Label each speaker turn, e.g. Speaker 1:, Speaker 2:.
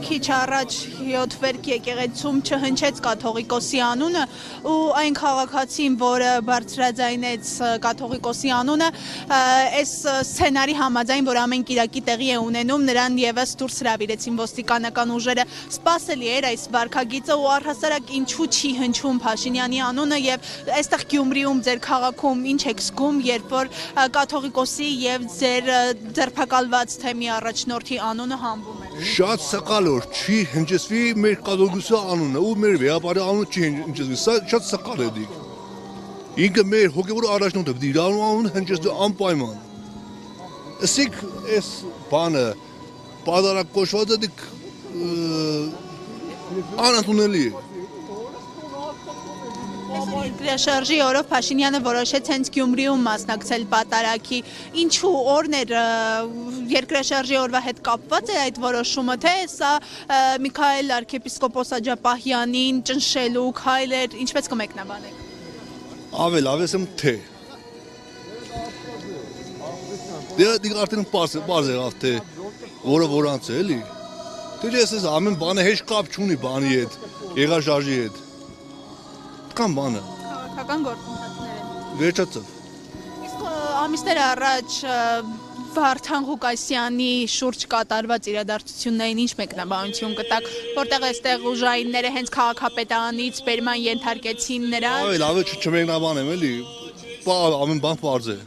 Speaker 1: քիչ առաջ 7 վերք եկեղեցում չհնչեց կաթողիկոսի անունը ու այն քաղաքացին, որը բարձրաձայնեց կաթողիկոսի անունը, այս սցենարի համաձայն, որ ամեն կիրակի տեղի է ունենում, նրան եւս դուրս հրավիրեցին ոստիկանական ուժերը։ Սպասելի էր այս վարքագիծը ու առհասարակ ինչու չի հնչում Փաշինյանի անունը եւ այստեղ Գյումրիում ձեր քաղաքում ինչ եք զգում, երբ որ կաթողիկոսի եւ ձեր ձերբակալված թեմի առաջնորդի անունը հանվում է։
Speaker 2: Շատ սակալ որ չի հնչեցվի մեր կաթողիկոսի անունը ու մեր վեհապարի անունը չի հնչեցվի, սա շատ սակալ է դիք։ Ինքը մեր հոգևոր առաջնորդը դի անունը հնչեցվի անպայման։ Ասիկ այս բանը պատարակոչված է դիք անընդունելի է։
Speaker 1: Երկրաշարժի օրով Փաշինյանը որոշեց հենց Գյումրիում մասնակցել պատարակի։ Ինչու օրներ երկրաշարժի օրվա հետ կապված է այդ որոշումը, թե սա Միքայել arczepiskopos Աջապահյանին ճնշելու քայլ էր, ինչպես կմեկնաբանեք։
Speaker 2: Ավելսեմ թե։ Դե արդեն բարձ եղավ թե որը որանց է էլի։ Դե ես ամեն բանը հեշտ կապ չունի բանի հետ, երկրաշարժի հետ։ Կան բանը։
Speaker 1: Քաղաքական գործընթացները։
Speaker 2: Վերջացավ։
Speaker 1: Իսկ ամիսներ առաջ Վարդան Ղուկասյանի շուրջ կատարված իրադարձություններին ինչ մեկնաբանություն կտաք, որտեղ այստեղ ուժայինները հենց քաղաքապետարանից բերման ենթարկեցին նրան։
Speaker 2: Լավ է չմեկնաբանեմ էլի։ Ամեն բան բարձ է։